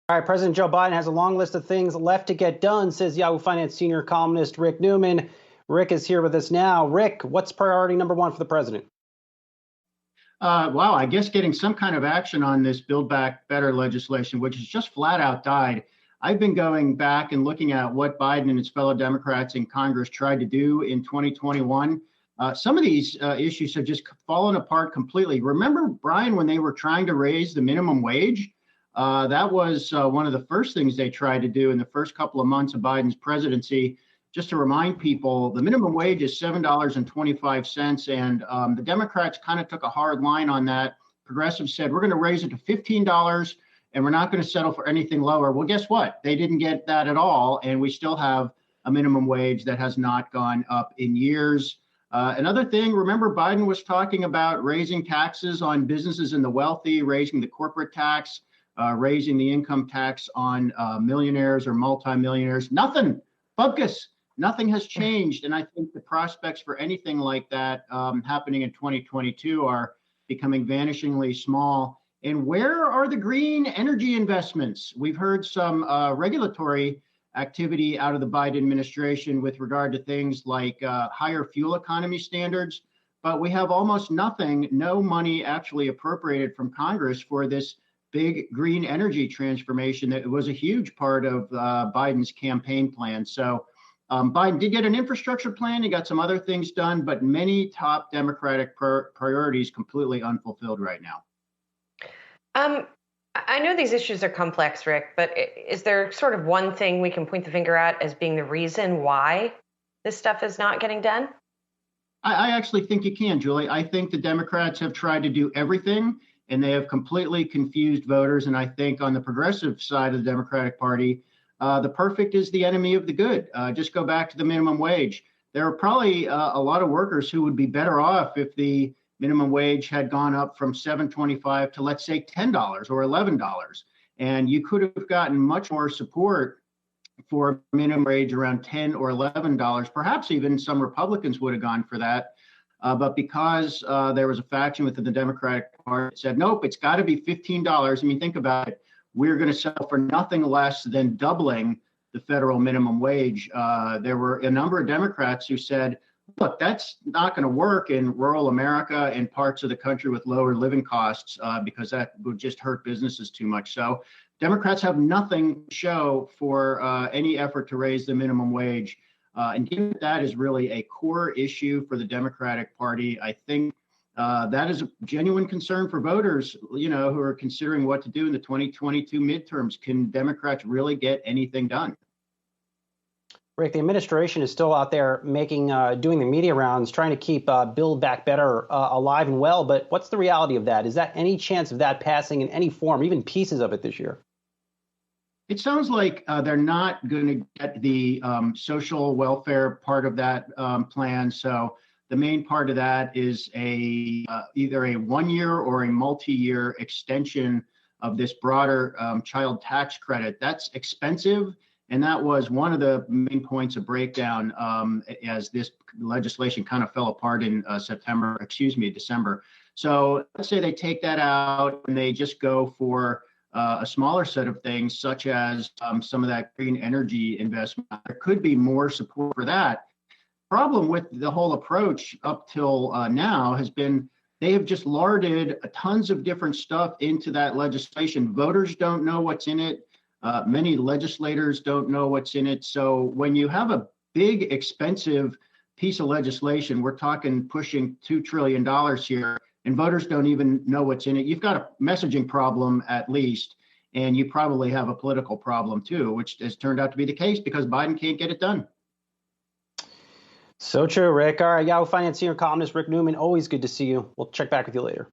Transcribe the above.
All right, President Joe Biden has a long list of things left to get done, says Yahoo Finance senior columnist Rick Newman. Rick is here with us now. Rick, what's priority number one for the president? Wow, I guess getting some kind of action on this Build Back Better legislation, which has just flat out died. I've been going back and looking at what Biden and his fellow Democrats in Congress tried to do in 2021. Some of these issues have just fallen apart completely. Remember, Brian, when they were trying to raise the minimum wage? That was one of the first things they tried to do in the first couple of months of Biden's presidency. Just to remind people, the minimum wage is $7.25, and the Democrats kind of took a hard line on that. Progressives said, we're going to raise it to $15, and we're not going to settle for anything lower. Well, guess what? They didn't get that at all, and we still have a minimum wage that has not gone up in years. Another thing, remember Biden was talking about raising taxes on businesses and the wealthy, raising the corporate tax, raising the income tax on millionaires or multimillionaires. Nothing. Focus. Nothing has changed. And I think the prospects for anything like that happening in 2022 are becoming vanishingly small. And where are the green energy investments? We've heard some regulatory activity out of the Biden administration with regard to things like higher fuel economy standards, but we have almost nothing, no money actually appropriated from Congress for this big green energy transformation that was a huge part of Biden's campaign plan. So Biden did get an infrastructure plan. He got some other things done, but many top Democratic priorities completely unfulfilled right now. I know these issues are complex, Rick, but is there sort of one thing we can point the finger at as being the reason why this stuff is not getting done? I actually think you can, Julie. I think the Democrats have tried to do everything, and they have completely confused voters. And I think on the progressive side of the Democratic Party, the perfect is the enemy of the good. Just go back to the minimum wage. There are probably a lot of workers who would be better off if the minimum wage had gone up from $7.25 to, let's say, $10 or $11. And you could have gotten much more support for minimum wage around $10 or $11. Perhaps even some Republicans would have gone for that. But because there was a faction within the Democratic Party that said, nope, it's got to be $15. I mean, think about it. We're going to settle for nothing less than doubling the federal minimum wage. There were a number of Democrats who said, look, that's not going to work in rural America and parts of the country with lower living costs because that would just hurt businesses too much. So Democrats have nothing to show for any effort to raise the minimum wage. And given that is really a core issue for the Democratic Party, I think that is a genuine concern for voters, who are considering what to do in the 2022 midterms. Can Democrats really get anything done? Rick, the administration is still out there doing the media rounds, trying to keep Build Back Better alive and well. But what's the reality of that? Is that any chance of that passing in any form, even pieces of it this year? It sounds like they're not going to get the social welfare part of that plan. So the main part of that is either a 1 year or a multi-year extension of this broader child tax credit. That's expensive. And that was one of the main points of breakdown as this legislation kind of fell apart in December. So let's say they take that out and they just go for a smaller set of things, such as some of that green energy investment. There could be more support for that. Problem with the whole approach up till now has been they have just larded tons of different stuff into that legislation. Voters don't know what's in it. Many legislators don't know what's in it. So when you have a big, expensive piece of legislation, we're talking pushing $2 trillion here, and voters don't even know what's in it. You've got a messaging problem at least, and you probably have a political problem too, which has turned out to be the case because Biden can't get it done. So true, Rick. All right, Yahoo Finance senior columnist Rick Newman, always good to see you. We'll check back with you later.